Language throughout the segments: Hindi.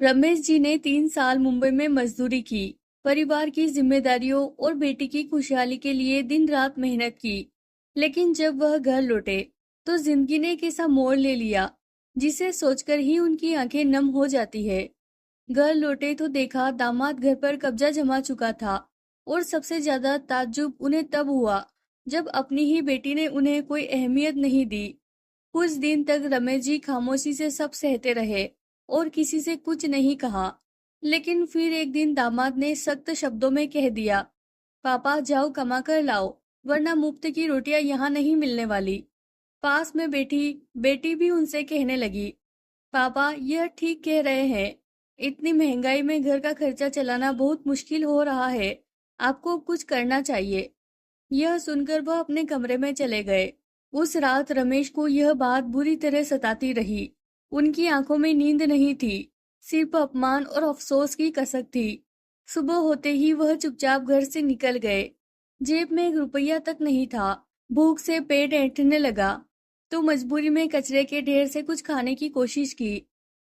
रमेश जी ने 3 साल मुंबई में मजदूरी की, परिवार की जिम्मेदारियों और बेटी की खुशहाली के लिए दिन रात मेहनत की। लेकिन जब वह घर लौटे, तो जिंदगी ने एक ऐसा मोड़ ले लिया, जिसे सोचकर ही उनकी आंखें नम हो जाती है। घर लौटे तो देखा दामाद घर पर कब्जा जमा चुका था, और सबसे ज्यादा ताज्जुब उन्हें तब हुआ, जब अपनी ही बेटी ने उन्हें कोई अहमियत नहीं दी। कुछ दिन तक रमेश जी खामोशी से सब सहते रहे और किसी से कुछ नहीं कहा। लेकिन फिर एक दिन दामाद ने सख्त शब्दों में कह दिया, पापा जाओ कमा कर लाओ, वरना मुफ्त की रोटियां यहाँ नहीं मिलने वाली। पास में बैठी बेटी भी उनसे कहने लगी, पापा यह ठीक कह रहे हैं, इतनी महंगाई में घर का खर्चा चलाना बहुत मुश्किल हो रहा है, आपको कुछ करना चाहिए। यह सुनकर वह अपने कमरे में चले गए। उस रात रमेश को यह बात बुरी तरह सताती रही। उनकी आंखों में नींद नहीं थी, सिर्फ अपमान और अफसोस की कसक थी। सुबह होते ही वह चुपचाप घर से निकल गए। जेब में 1 रुपया तक नहीं था। भूख से पेट ऐंठने लगा, तो मजबूरी में कचरे के ढेर से कुछ खाने की कोशिश की।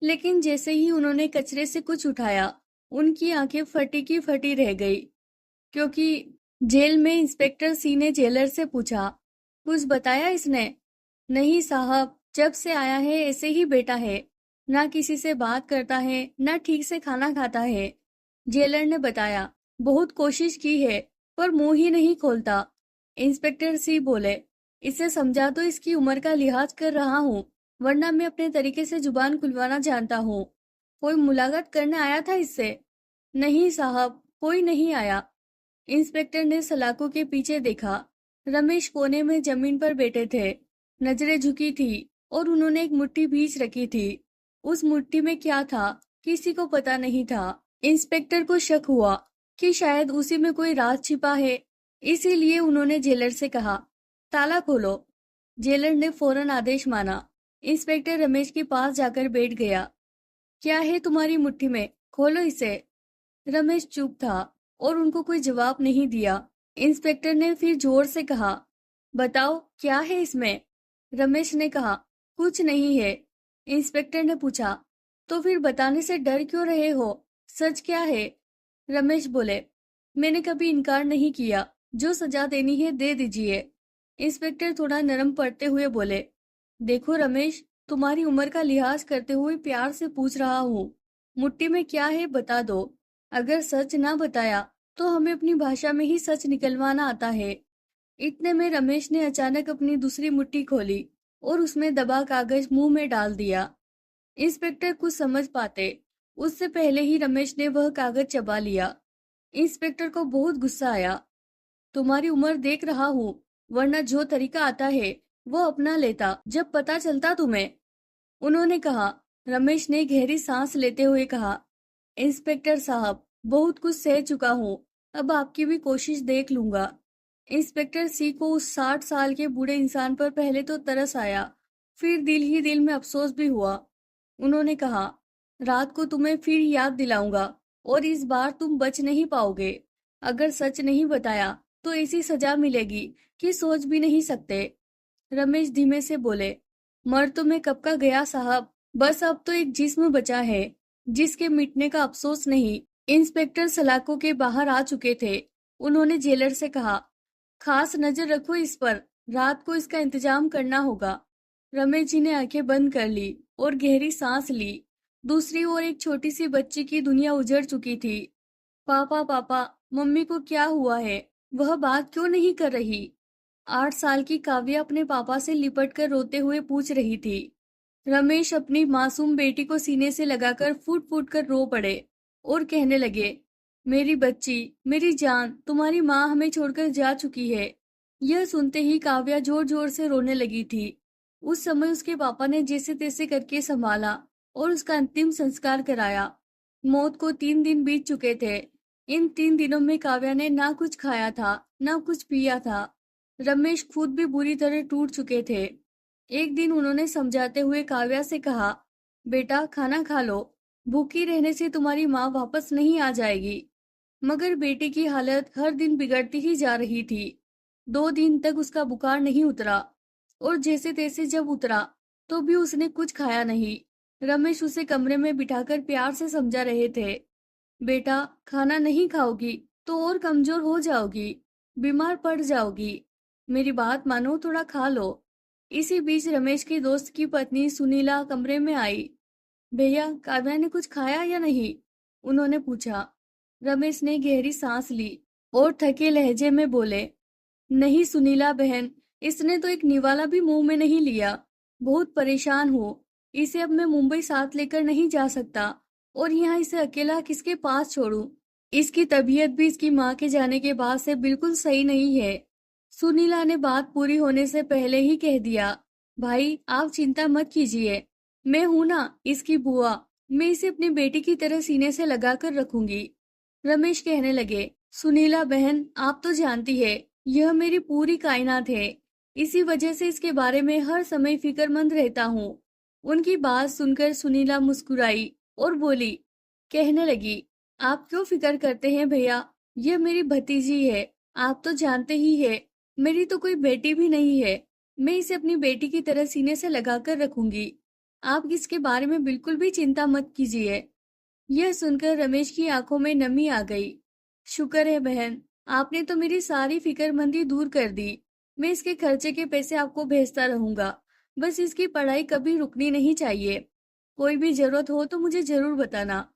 लेकिन जैसे ही उन्होंने कचरे से कुछ उठाया, उनकी आंखें फटी की फटी रह गई। क्योंकि जेल में इंस्पेक्टर सी ने जेलर से पूछा, कुछ बताया इसने? नहीं साहब, जब से आया है ऐसे ही बेटा है, ना किसी से बात करता है, ना ठीक से खाना खाता है। जेलर ने बताया, बहुत कोशिश की है, पर मुंह ही नहीं खोलता। इंस्पेक्टर सी बोले, इसे समझा तो इसकी उम्र का लिहाज कर रहा हूँ, वरना मैं अपने तरीके से जुबान खुलवाना जानता हूँ। कोई मुलाकात करने आया था इससे? नहीं साहब, कोई नहीं आया। इंस्पेक्टर ने सलाखों के पीछे देखा। रमेश कोने में जमीन पर बैठे थे, नजरें झुकी थी, और उन्होंने एक मुट्ठी बीच रखी थी। उस मुट्ठी में क्या था, किसी को पता नहीं था। इंस्पेक्टर को शक हुआ कि शायद उसी में कोई राज छिपा है। इसीलिए उन्होंने जेलर से कहा, ताला खोलो। जेलर ने फौरन आदेश माना। इंस्पेक्टर रमेश के पास जाकर बैठ गया। क्या है तुम्हारी मुट्ठी में, खोलो इसे। रमेश चुप था और उनको कोई जवाब नहीं दिया। इंस्पेक्टर ने फिर जोर से कहा, बताओ क्या है इसमें। रमेश ने कहा, कुछ नहीं है। इंस्पेक्टर ने पूछा, तो फिर बताने से डर क्यों रहे हो, सच क्या है? रमेश बोले, मैंने कभी इनकार नहीं किया, जो सजा देनी है दे दीजिए। इंस्पेक्टर थोड़ा नरम पड़ते हुए बोले, देखो रमेश, तुम्हारी उम्र का लिहाज करते हुए प्यार से पूछ रहा हूँ, मुट्ठी में क्या है बता दो। अगर सच ना बताया, तो हमें अपनी भाषा में ही सच निकलवाना आता है। इतने में रमेश ने अचानक अपनी दूसरी मुट्ठी खोली और उसमें दबा कागज मुंह में डाल दिया। इंस्पेक्टर कुछ समझ पाते, उससे पहले ही रमेश ने वह कागज चबा लिया। इंस्पेक्टर को बहुत गुस्सा आया। तुम्हारी उम्र देख रहा हूँ, वरना जो तरीका आता है वो अपना लेता जब पता चलता तुम्हें, उन्होंने कहा। रमेश ने गहरी सांस लेते हुए कहा, इंस्पेक्टर साहब, बहुत कुछ सह चुका हूँ, अब आपकी भी कोशिश देख लूंगा। इंस्पेक्टर सी को उस 60 साल के बूढ़े इंसान पर पहले तो तरस आया, फिर दिल ही दिल में अफसोस भी हुआ। उन्होंने कहा, रात को तुम्हें फिर याद दिलाऊंगा, और इस बार तुम बच नहीं पाओगे। अगर सच नहीं बताया, तो ऐसी सजा मिलेगी कि सोच भी नहीं सकते। रमेश धीमे से बोले, मर तो मैं कब का गया साहब, बस अब तो एक जिस्म बचा है, जिसके मिटने का अफसोस नहीं। इंस्पेक्टर सलाखों के बाहर आ चुके थे। उन्होंने जेलर से कहा, खास नजर रखो इस पर, रात को इसका इंतजाम करना होगा। रमेश जी ने आंखें बंद कर ली और गहरी सांस ली। दूसरी ओर एक छोटी सी बच्ची की दुनिया उजड़ चुकी थी। पापा पापा, मम्मी को क्या हुआ है, वह बात क्यों नहीं कर रही? 8 साल की काव्या अपने पापा से लिपट कर रोते हुए पूछ रही थी। रमेश अपनी मासूम बेटी को सीने से लगाकर फूट फूट कर रो पड़े और कहने लगे, मेरी बच्ची, मेरी जान, तुम्हारी माँ हमें छोड़कर जा चुकी है। यह सुनते ही काव्या जोर जोर से रोने लगी थी। उस समय उसके पापा ने जैसे तैसे करके संभाला और उसका अंतिम संस्कार कराया। मौत को 3 दिन बीत चुके थे। इन 3 दिनों में काव्या ने ना कुछ खाया था, ना कुछ पिया था। रमेश खुद भी बुरी तरह टूट चुके थे। एक दिन उन्होंने समझाते हुए काव्या से कहा, बेटा खाना खा लो, भूखी रहने से तुम्हारी माँ वापस नहीं आ जाएगी। मगर बेटी की हालत हर दिन बिगड़ती ही जा रही थी। 2 दिन तक उसका बुखार नहीं उतरा, और जैसे तैसे जब उतरा, तो भी उसने कुछ खाया नहीं। रमेश उसे कमरे में बिठाकर प्यार से समझा रहे थे। बेटा, खाना नहीं खाओगी तो और कमजोर हो जाओगी, बीमार पड़ जाओगी। मेरी बात मानो, थोड़ा खा लो। इसी बीच रमेश के दोस्त की पत्नी सुनीला कमरे में आई। भैया, काव्या ने कुछ खाया या नहीं? उन्होंने पूछा। रमेश ने गहरी सांस ली और थके लहजे में बोले, नहीं सुनीला बहन, इसने तो एक निवाला भी मुंह में नहीं लिया। बहुत परेशान हूँ। इसे अब मैं मुंबई साथ लेकर नहीं जा सकता, और यहाँ इसे अकेला किसके पास छोड़ूं? इसकी तबीयत भी इसकी माँ के जाने के बाद से बिल्कुल सही नहीं है। सुनीला ने बात पूरी होने से पहले ही कह दिया, भाई आप चिंता मत कीजिए, मैं हूं ना, इसकी बुआ। मैं इसे अपनी बेटी की तरह सीने से लगा कर रखूंगी। रमेश कहने लगे, सुनीला बहन, आप तो जानती है, यह मेरी पूरी कायनात है। इसी वजह से इसके बारे में हर समय फिक्रमंद रहता हूँ। उनकी बात सुनकर सुनीला मुस्कुराई और बोली, कहने लगी, आप क्यों फिक्र करते हैं भैया, यह मेरी भतीजी है। आप तो जानते ही है, मेरी तो कोई बेटी भी नहीं है। मैं इसे अपनी बेटी की तरह सीने से लगाकर रखूंगी। आप इसके बारे में बिल्कुल भी चिंता मत कीजिए। यह सुनकर रमेश की आंखों में नमी आ गई। शुक्र है बहन, आपने तो मेरी सारी फिक्रमंदी दूर कर दी। मैं इसके खर्चे के पैसे आपको भेजता रहूंगा। बस इसकी पढ़ाई कभी रुकनी नहीं चाहिए। कोई भी जरूरत हो तो मुझे जरूर बताना।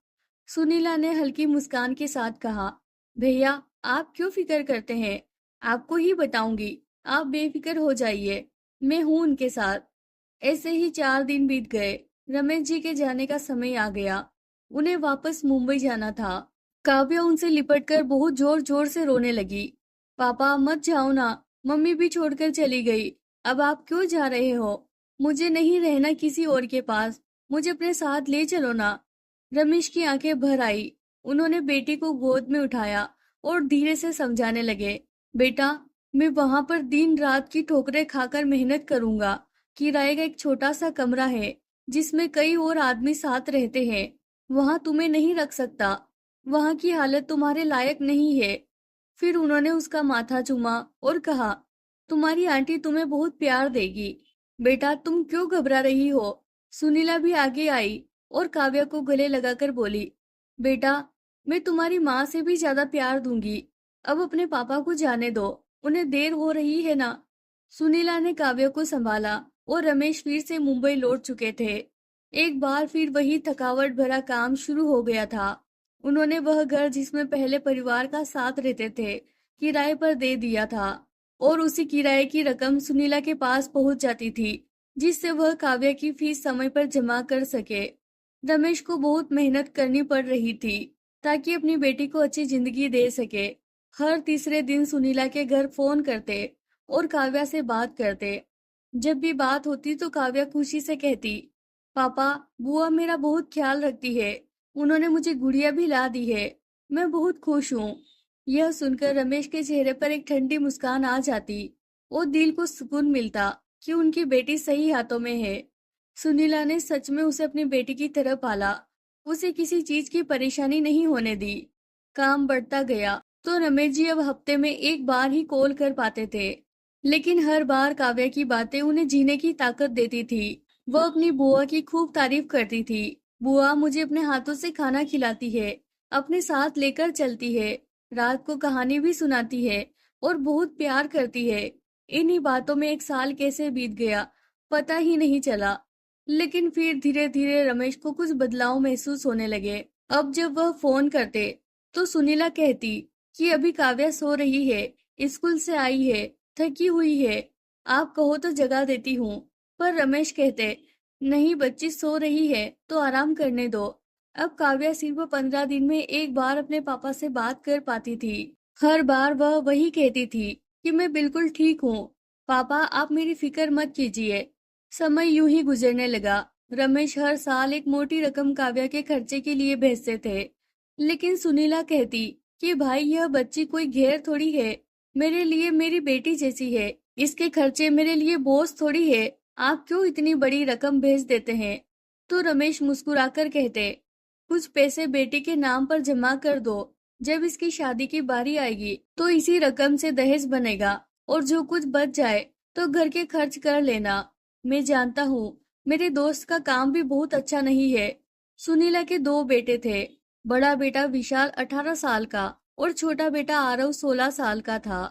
सुनीला ने हल्की मुस्कान के साथ कहा, भैया आप क्यों फिक्र करते हैं, आपको ही बताऊंगी। आप बेफिक्र हो जाइए, मैं हूं उनके साथ। ऐसे ही 4 दिन बीत गए। रमेश जी के जाने का समय आ गया। उन्हें वापस मुंबई जाना था। काव्या उनसे लिपटकर बहुत जोर जोर से रोने लगी। पापा मत जाओ ना, मम्मी भी छोड़कर चली गई। अब आप क्यों जा रहे हो? मुझे नहीं रहना किसी और के पास, मुझे अपने साथ ले चलो ना। रमेश की आंखें भर आई। उन्होंने बेटी को गोद में उठाया और धीरे से समझाने लगे, बेटा, मैं वहां पर दिन रात की ठोकरें खाकर मेहनत करूंगा। किराए का एक छोटा सा कमरा है, जिसमें कई और आदमी साथ रहते हैं। वहां तुम्हें नहीं रख सकता। वहां की हालत तुम्हारे लायक नहीं है। फिर उन्होंने उसका माथा चूमा और कहा, तुम्हारी आंटी तुम्हें बहुत प्यार देगी। बेटा, तुम क्यों घबरा रही हो? सुनीला भी आगे आई और काव्या को गले लगाकर बोली, बेटा, मैं तुम्हारी माँ से भी ज्यादा प्यार दूंगी। अब अपने पापा को जाने दो, उन्हें देर हो रही है ना। सुनीला ने काव्या को संभाला और रमेश फिर से मुंबई लौट चुके थे। एक बार फिर वही थकावट भरा काम शुरू हो गया था। उन्होंने वह घर जिसमें पहले परिवार का साथ रहते थे, किराए पर दे दिया था, और उसी किराए की रकम सुनीला के पास पहुंच जाती थी, जिससे वह काव्या की फीस समय पर जमा कर सके। रमेश को बहुत मेहनत करनी पड़ रही थी ताकि अपनी बेटी को अच्छी जिंदगी दे सके। हर तीसरे दिन सुनीला के घर फोन करते और काव्या से बात करते। जब भी बात होती तो काव्या खुशी से कहती, पापा, बुआ मेरा बहुत ख्याल रखती है। उन्होंने मुझे गुड़िया भी ला दी है। मैं बहुत खुश हूँ। यह सुनकर रमेश के चेहरे पर एक ठंडी मुस्कान आ जाती और दिल को सुकून मिलता कि उनकी बेटी सही हाथों में है। सुनीला ने सच में उसे अपनी बेटी की तरह पाला। उसे किसी चीज की परेशानी नहीं होने दी। काम बढ़ता गया तो रमेश जी अब हफ्ते में एक बार ही कॉल कर पाते थे, लेकिन हर बार काव्या की बातें उन्हें जीने की ताकत देती थी। वह अपनी बुआ की खूब तारीफ करती थी। बुआ मुझे अपने हाथों से खाना खिलाती है, अपने साथ लेकर चलती है, रात को कहानी भी सुनाती है और बहुत प्यार करती है। इन्हीं बातों में एक साल कैसे बीत गया, पता ही नहीं चला। लेकिन फिर धीरे धीरे रमेश को कुछ बदलाव महसूस होने लगे। अब जब वह फोन करते तो सुनीला कहती कि अभी काव्या सो रही है, स्कूल से आई है, थकी हुई है, आप कहो तो जगा देती हूँ। पर रमेश कहते, नहीं बच्ची सो रही है तो आराम करने दो। अब काव्या सिर्फ 15 दिन में एक बार अपने पापा से बात कर पाती थी। हर बार वह वही कहती थी कि मैं बिल्कुल ठीक हूँ, पापा आप मेरी फिक्र मत कीजिए। समय यूं ही गुजरने लगा। रमेश हर साल एक मोटी रकम काव्या के खर्चे के लिए भेजते थे, लेकिन सुनीला कहती कि भाई यह बच्ची कोई घेर थोड़ी है, मेरे लिए मेरी बेटी जैसी है, इसके खर्चे मेरे लिए बोझ थोड़ी है, आप क्यों इतनी बड़ी रकम भेज देते हैं? तो रमेश मुस्कुराकर कहते, कुछ पैसे बेटी के नाम पर जमा कर दो, जब इसकी शादी की बारी आएगी तो इसी रकम से दहेज बनेगा, और जो कुछ बच जाए तो घर के खर्च कर लेना। मैं जानता हूँ मेरे दोस्त का काम भी बहुत अच्छा नहीं है। सुनीला के दो बेटे थे। बड़ा बेटा विशाल 18 साल का और छोटा बेटा आरव 16 साल का था।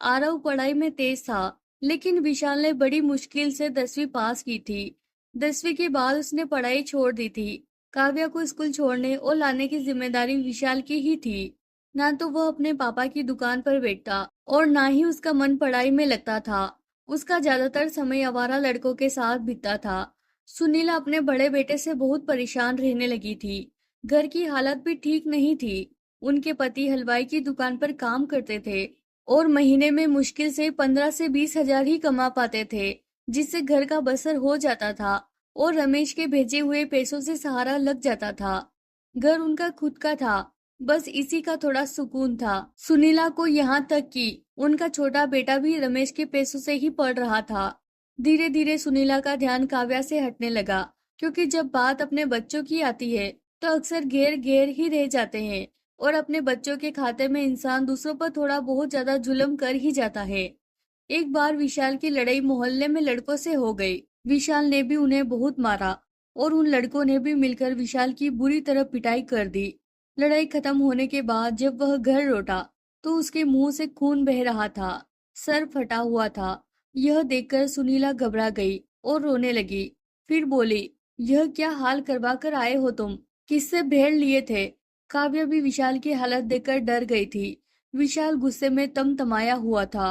आरव पढ़ाई में तेज था, लेकिन विशाल ने बड़ी मुश्किल से 10वीं पास की थी। 10वीं के बाद उसने पढ़ाई छोड़ दी थी। काव्या को स्कूल छोड़ने और लाने की जिम्मेदारी विशाल की ही थी। ना तो वह अपने पापा की दुकान पर बैठता और ना ही उसका मन पढ़ाई में लगता था। उसका ज्यादातर समय आवारा लड़कों के साथ बीतता था। सुनीला अपने बड़े बेटे से बहुत परेशान रहने लगी थी। घर की हालत भी ठीक नहीं थी। उनके पति हलवाई की दुकान पर काम करते थे और महीने में मुश्किल से 15 से 20 हजार ही कमा पाते थे, जिससे घर का बसर हो जाता था और रमेश के भेजे हुए पैसों से सहारा लग जाता था। घर उनका खुद का था, बस इसी का थोड़ा सुकून था। सुनीला को यहाँ तक कि उनका छोटा बेटा भी रमेश के पैसों से ही पढ़ रहा था। धीरे धीरे सुनीला का ध्यान काव्या से हटने लगा, क्योंकि जब बात अपने बच्चों की आती है तो अक्सर घेर घेर ही रह जाते हैं और अपने बच्चों के खाते में इंसान दूसरों पर थोड़ा बहुत ज्यादा जुल्म कर ही जाता है। एक बार विशाल की लड़ाई मोहल्ले में लड़कों से हो गई। विशाल ने भी उन्हें बहुत मारा और उन लड़कों ने भी मिलकर विशाल की बुरी तरह पिटाई कर दी। लड़ाई खत्म होने के बाद जब वह घर लौटा तो उसके मुंह से खून बह रहा था, सर फटा हुआ था। यह देखकर सुनीला घबरा गई और रोने लगी। फिर बोली, यह क्या हाल करवा कर आए हो तुम? किससे भेड़ लिए थे? काव्या भी विशाल की हालत देखकर डर गई थी। विशाल गुस्से में तमतमाया हुआ था।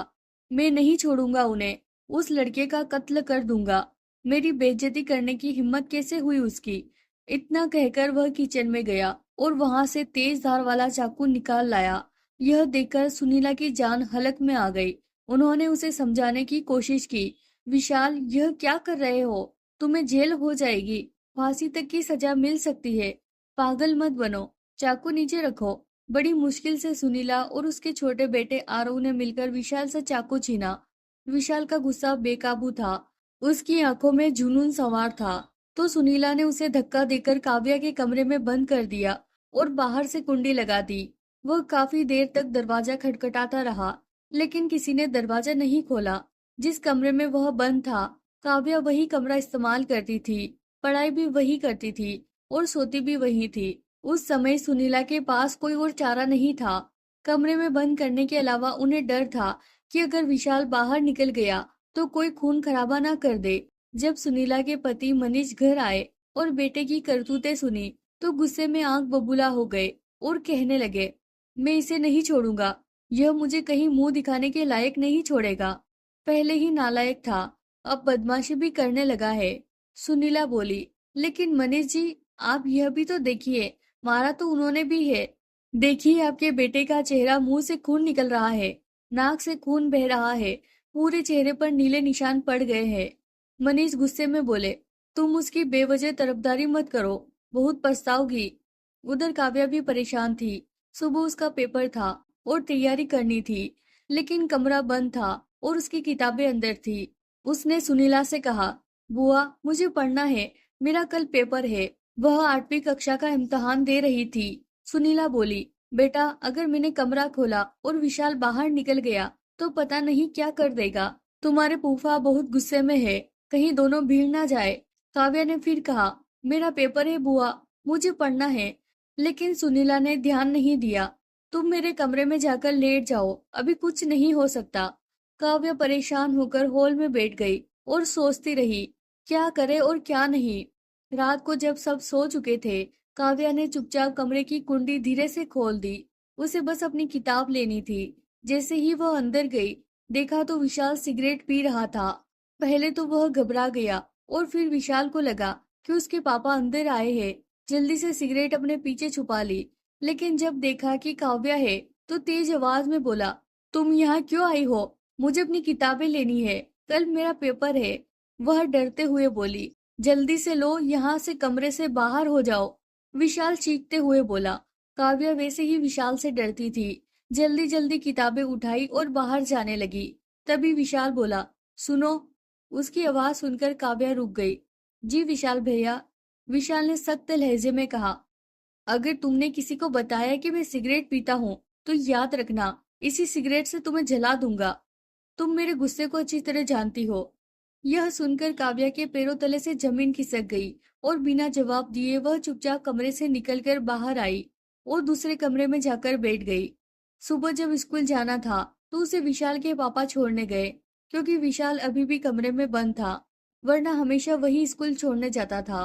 मैं नहीं छोड़ूंगा उन्हें, उस लड़के का कत्ल कर दूंगा। मेरी बेइज्जती करने की हिम्मत कैसे हुई उसकी? इतना कहकर वह किचन में गया और वहां से तेज धार वाला चाकू निकाल लाया। यह देखकर सुनीला की जान हलक में आ गई। उन्होंने उसे समझाने की कोशिश की। विशाल, यह क्या कर रहे हो? तुम्हें जेल हो जाएगी, फांसी तक की सजा मिल सकती है। पागल मत बनो, चाकू नीचे रखो। बड़ी मुश्किल से सुनीला और उसके छोटे बेटे आरव ने मिलकर विशाल से चाकू छीना। विशाल का गुस्सा बेकाबू था। उसकी आंखों में जुनून सवार था। तो सुनीला ने उसे धक्का देकर काव्या के कमरे में बंद कर दिया और बाहर से कुंडी लगा दी। वह काफी देर तक दरवाजा खटखटाता रहा, लेकिन किसी ने दरवाजा नहीं खोला। जिस कमरे में वह बंद था, काव्या वही कमरा इस्तेमाल करती थी, पढ़ाई भी वही करती थी और सोती भी वही थी। उस समय सुनीला के पास कोई और चारा नहीं था। कमरे में बंद करने के अलावा उन्हें डर था कि अगर विशाल बाहर निकल गया तो कोई खून खराबा ना कर दे। जब सुनीला के पति मनीष घर आए और बेटे की करतूतें सुनी तो गुस्से में आंख बबूला हो गए और कहने लगे, मैं इसे नहीं छोड़ूंगा। यह मुझे कहीं मुंह दिखाने के लायक नहीं छोड़ेगा। पहले ही नालायक था, अब बदमाशी भी करने लगा है। सुनीला बोली, लेकिन मनीष जी, आप यह भी तो देखिए, मारा तो उन्होंने भी है। देखिए, आपके बेटे का चेहरा, मुंह से खून निकल रहा है, नाक से खून बह रहा है, पूरे चेहरे पर नीले निशान पड़ गए हैं। मनीष गुस्से में बोले, तुम उसकी बेवजह तरफदारी मत करो, बहुत पछताओगी। उधर काव्या भी परेशान थी। सुबह उसका पेपर था और तैयारी करनी थी, लेकिन कमरा बंद था और उसकी किताबें अंदर थी। उसने सुनीला से कहा, बुआ, मुझे पढ़ना है, मेरा कल पेपर है। वह 8वीं कक्षा का इम्तिहान दे रही थी। सुनीला बोली, बेटा, अगर मैंने कमरा खोला और विशाल बाहर निकल गया तो पता नहीं क्या कर देगा। तुम्हारे फूफा बहुत गुस्से में है, कहीं दोनों भीड़ ना जाए। काव्या ने फिर कहा, मेरा पेपर है बुआ, मुझे पढ़ना है। लेकिन सुनीला ने ध्यान नहीं दिया। तुम मेरे कमरे में जाकर लेट जाओ, अभी कुछ नहीं हो सकता। काव्या परेशान होकर हॉल में बैठ गई और सोचती रही, क्या करे और क्या नहीं। रात को जब सब सो चुके थे, काव्या ने चुपचाप कमरे की कुंडी धीरे से खोल दी। उसे बस अपनी किताब लेनी थी। जैसे ही वह अंदर गई, देखा तो विशाल सिगरेट पी रहा था। पहले तो वह घबरा गया और फिर विशाल को लगा कि उसके पापा अंदर आए हैं। जल्दी से सिगरेट अपने पीछे छुपा ली, लेकिन जब देखा कि काव्या है तो तेज आवाज में बोला, तुम यहाँ क्यों आई हो? मुझे अपनी किताबें लेनी है, कल मेरा पेपर है। वह डरते हुए बोली, जल्दी से लो, यहाँ से कमरे से बाहर हो जाओ। विशाल चीखते हुए बोला। काव्या वैसे ही विशाल से डरती थी। जल्दी जल्दी किताबें उठाई और बाहर जाने लगी। तभी विशाल बोला, सुनो। उसकी आवाज सुनकर काव्या रुक गई। जी विशाल भैया, विशाल ने सख्त लहजे में कहा, अगर तुमने किसी को बताया कि मैं सिगरेट पीता हूँ तो याद रखना, इसी सिगरेट से तुम्हें जला दूंगा। तुम मेरे गुस्से को अच्छी तरह जानती हो। यह सुनकर काव्या के पैरों तले से जमीन खिसक गई और बिना जवाब दिए वह चुपचाप कमरे से निकलकर बाहर आई और दूसरे कमरे में जाकर बैठ गई। सुबह जब स्कूल जाना था तो उसे विशाल के पापा छोड़ने गए, क्योंकि विशाल अभी भी कमरे में बंद था, वरना हमेशा वही स्कूल छोड़ने जाता था।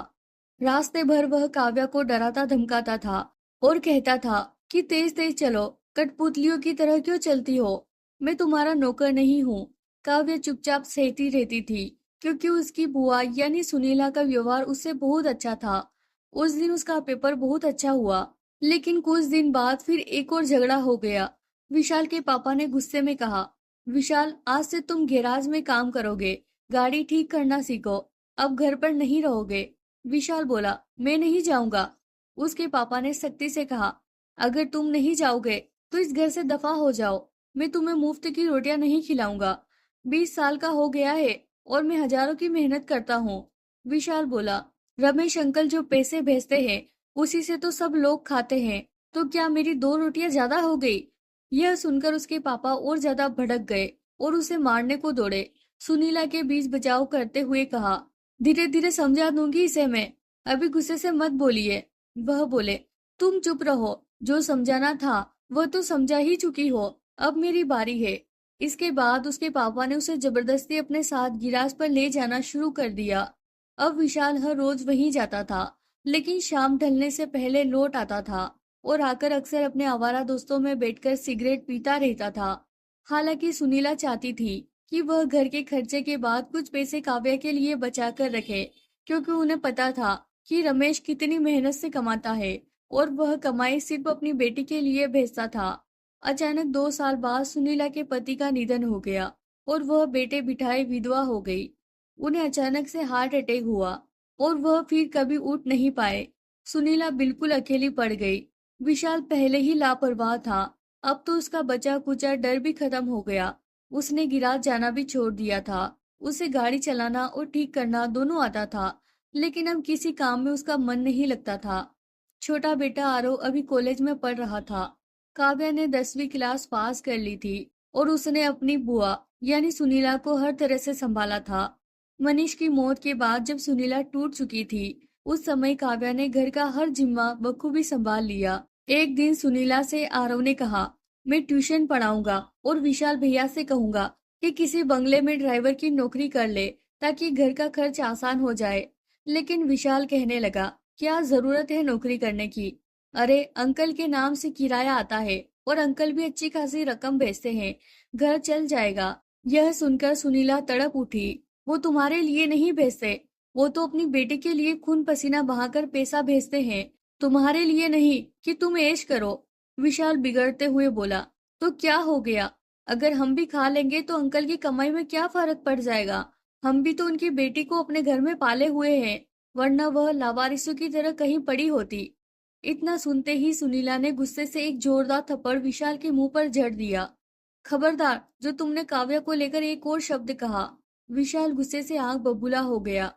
रास्ते भर वह काव्या को डराता धमकाता था और कहता था कि तेज तेज चलो, कठपुतलियों की तरह क्यों चलती हो, मैं तुम्हारा नौकर नहीं हूँ। काव्या चुपचाप सहती रहती थी, क्योंकि उसकी बुआ यानी सुनीला का व्यवहार उससे बहुत अच्छा था। उस दिन उसका पेपर बहुत अच्छा हुआ, लेकिन कुछ दिन बाद फिर एक और झगड़ा हो गया। विशाल के पापा ने गुस्से में कहा, विशाल आज से तुम गैराज में काम करोगे, गाड़ी ठीक करना सीखो, अब घर पर नहीं रहोगे। विशाल बोला, मैं नहीं जाऊंगा। उसके पापा ने सख्ती से कहा, अगर तुम नहीं जाओगे तो इस घर से दफा हो जाओ, मैं तुम्हें मुफ्त की रोटियां नहीं खिलाऊंगा। 20 साल का हो गया है और मैं हजारों की मेहनत करता हूँ। विशाल बोला, रमेश अंकल जो पैसे भेजते हैं उसी से तो सब लोग खाते हैं, तो क्या मेरी 2 रोटियां ज्यादा हो गई? यह सुनकर उसके पापा और ज्यादा भड़क गए और उसे मारने को दौड़े। सुनीला के बीच बचाव करते हुए कहा, धीरे धीरे समझा दूंगी इसे मैं, अभी गुस्से से मत बोलिए। वह बोले, तुम चुप रहो, जो समझाना था वह तो समझा ही चुकी हो, अब मेरी बारी है। इसके बाद उसके पापा ने उसे जबरदस्ती अपने साथ गिराज पर ले जाना शुरू कर दिया। अब विशाल हर रोज वहीं जाता था, लेकिन शाम ढलने से पहले लौट आता था और आकर अक्सर अपने आवारा दोस्तों में बैठकर सिगरेट पीता रहता था। हालांकि सुनीला चाहती थी कि वह घर के खर्चे के बाद कुछ पैसे काव्या के लिए बचा कर रखे, क्योंकि उन्हें पता था कि रमेश कितनी मेहनत से कमाता है और वह कमाई सिर्फ अपनी बेटी के लिए भेजता था। अचानक 2 साल बाद सुनीला के पति का निधन हो गया और वह बेटे बिठाए विधवा हो गई। उन्हें अचानक से हार्ट अटैक हुआ और वह फिर कभी उठ नहीं पाए। सुनीला बिल्कुल अकेली पड़ गई। विशाल पहले ही लापरवाह था, अब तो उसका बचा कुचा डर भी खत्म हो गया। उसने गिराज जाना भी छोड़ दिया था। उसे गाड़ी चलाना और ठीक करना दोनों आता था, लेकिन अब किसी काम में उसका मन नहीं लगता था। छोटा बेटा आरव अभी कॉलेज में पढ़ रहा था। काव्या ने 10वीं क्लास पास कर ली थी और उसने अपनी बुआ यानी सुनीला को हर तरह से संभाला था। मनीष की मौत के बाद जब सुनीला टूट चुकी थी, उस समय काव्या ने घर का हर जिम्मा बखूबी संभाल लिया। एक दिन सुनीला से आरव ने कहा, मैं ट्यूशन पढ़ाऊंगा और विशाल भैया से कहूंगा कि किसी बंगले में ड्राइवर की नौकरी कर ले, ताकि घर का खर्च आसान हो जाए। लेकिन विशाल कहने लगा, क्या जरूरत है नौकरी करने की? अरे अंकल के नाम से किराया आता है और अंकल भी अच्छी खासी रकम भेजते हैं, घर चल जाएगा। यह सुनकर सुनीला तड़प उठी, वो तुम्हारे लिए नहीं भेजते, वो तो अपनी बेटी के लिए खून पसीना बहाकर पैसा भेजते हैं, तुम्हारे लिए नहीं कि तुम ऐश करो। विशाल बिगड़ते हुए बोला, तो क्या हो गया, अगर हम भी खा लेंगे तो अंकल की कमाई में क्या फर्क पड़ जाएगा? हम भी तो उनकी बेटी को अपने घर में पाले हुए हैं, वरना वह लावारिसों की तरह कहीं पड़ी होती। इतना सुनते ही सुनीला ने गुस्से से एक जोरदार थप्पड़ विशाल के मुंह पर जड़ दिया। खबरदार, जो तुमने काव्या को लेकर एक और शब्द कहा। विशाल गुस्से से आंख बबूला हो गया।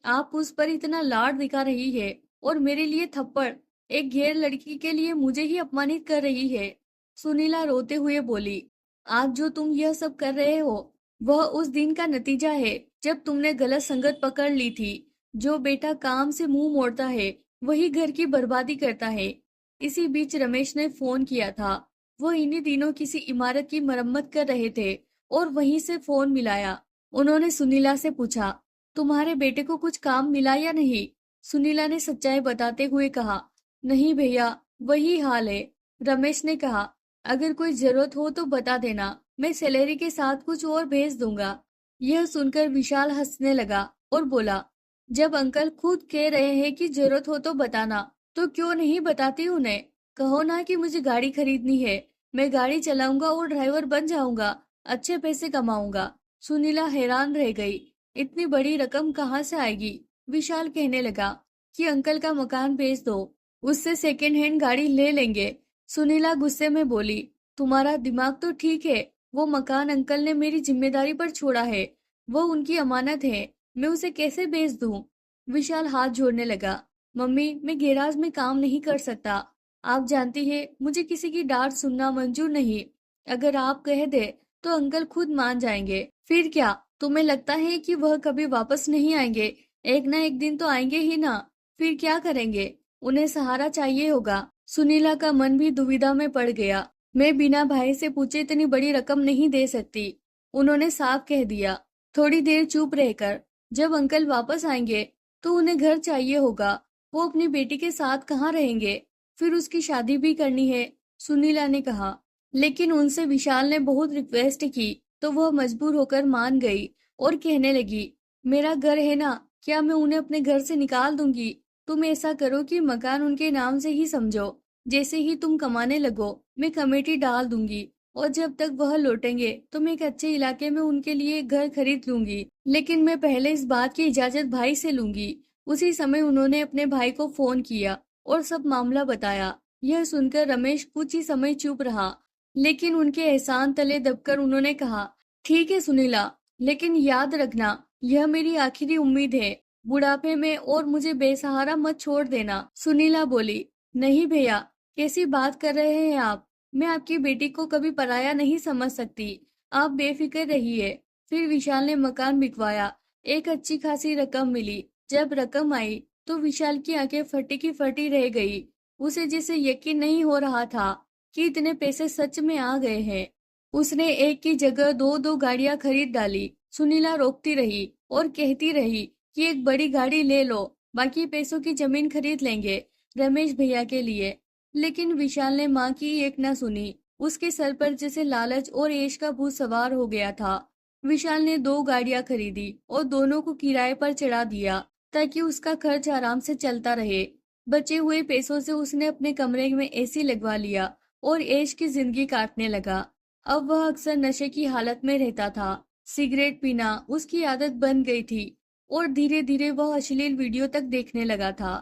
आप उस पर इतना लाड दिखा रही है और मेरे लिए थप्पड़, एक गैर लड़की के लिए मुझे ही अपमानित कर रही है। सुनीला रोते हुए बोली, आज जो तुम यह सब कर रहे हो वह उस दिन का नतीजा है जब तुमने गलत संगत पकड़ ली थी। जो बेटा काम से मुंह मोड़ता है वही घर की बर्बादी करता है। इसी बीच रमेश ने फोन किया था। वह इन्हीं दिनों किसी इमारत की मरम्मत कर रहे थे और वहीं से फोन मिलाया। उन्होंने सुनीला से पूछा, तुम्हारे बेटे को कुछ काम मिला या नहीं? सुनीला ने सच्चाई बताते हुए कहा, नहीं भैया, वही हाल है। रमेश ने कहा, अगर कोई जरूरत हो तो बता देना, मैं सैलरी के साथ कुछ और भेज दूंगा। यह सुनकर विशाल हंसने लगा और बोला, जब अंकल खुद कह रहे हैं कि जरूरत हो तो बताना, तो क्यों नहीं बताती उन्हें? कहो ना कि मुझे गाड़ी खरीदनी है, मैं गाड़ी चलाऊंगा और ड्राइवर बन जाऊंगा, अच्छे पैसे कमाऊंगा। सुनीला हैरान रह गई, इतनी बड़ी रकम कहाँ से आएगी? विशाल कहने लगा कि अंकल का मकान बेच दो, उससे सेकेंड हैंड गाड़ी ले लेंगे। सुनीला गुस्से में बोली, तुम्हारा दिमाग तो ठीक है, वो मकान अंकल ने मेरी जिम्मेदारी पर छोड़ा है, वो उनकी अमानत है, मैं उसे कैसे बेच दूं? विशाल हाथ जोड़ने लगा, मम्मी मैं गैराज में काम नहीं कर सकता, आप जानती है मुझे किसी की डांट सुनना मंजूर नहीं। अगर आप कह दे तो अंकल खुद मान जाएंगे, फिर क्या, तुम्हें लगता है कि वह कभी वापस नहीं आएंगे? एक ना एक दिन तो आएंगे ही ना। फिर क्या करेंगे? उन्हें सहारा चाहिए होगा। सुनीला का मन भी दुविधा में पड़ गया। मैं बिना भाई से पूछे इतनी बड़ी रकम नहीं दे सकती, उन्होंने साफ कह दिया। थोड़ी देर चुप रहकर, जब अंकल वापस आएंगे तो उन्हें घर चाहिए होगा। वो अपनी बेटी के साथ कहाँ रहेंगे? फिर उसकी शादी भी करनी है, सुनीला ने कहा। लेकिन उनसे विशाल ने बहुत रिक्वेस्ट की तो वह मजबूर होकर मान गई और कहने लगी, मेरा घर है ना, क्या मैं उन्हें अपने घर से निकाल दूंगी? तुम ऐसा करो कि मकान उनके नाम से ही समझो। जैसे ही तुम कमाने लगो मैं कमेटी डाल दूंगी, और जब तक वह लौटेंगे तो मैं एक अच्छे इलाके में उनके लिए एक घर खरीद लूंगी। लेकिन मैं पहले इस बात की इजाजत भाई से लूंगी। उसी समय उन्होंने अपने भाई को फोन किया और सब मामला बताया। यह सुनकर रमेश कुछ ही समय चुप रहा, लेकिन उनके एहसान तले दबकर उन्होंने कहा, ठीक है सुनीला, लेकिन याद रखना यह मेरी आखिरी उम्मीद है। बुढ़ापे में और मुझे बेसहारा मत छोड़ देना। सुनीला बोली, नहीं भैया, कैसी बात कर रहे हैं आप? मैं आपकी बेटी को कभी पराया नहीं समझ सकती। आप बेफिक्र रहिए। फिर विशाल ने मकान बिकवाया। एक अच्छी खासी रकम मिली। जब रकम आई तो विशाल की आंखें फटी की फटी रह गई। उसे जैसे यकीन नहीं हो रहा था कि इतने पैसे सच में आ गए हैं। उसने एक की जगह दो दो गाड़ियां खरीद डाली। सुनीला रोकती रही और कहती रही कि एक बड़ी गाड़ी ले लो, बाकी पैसों की जमीन खरीद लेंगे रमेश भैया के लिए। लेकिन विशाल ने माँ की एक न सुनी। उसके सर पर जैसे लालच और ऐश का भूत सवार हो गया था। विशाल ने दो गाड़ियां खरीदी और दोनों को किराए पर चढ़ा दिया ताकि उसका खर्च आराम से चलता रहे। बचे हुए पैसों से उसने अपने कमरे में एसी लगवा लिया और ऐश की जिंदगी काटने लगा। अब वह अक्सर नशे की हालत में रहता था। सिगरेट पीना उसकी आदत बन गई थी और धीरे धीरे वह अश्लील वीडियो तक देखने लगा था।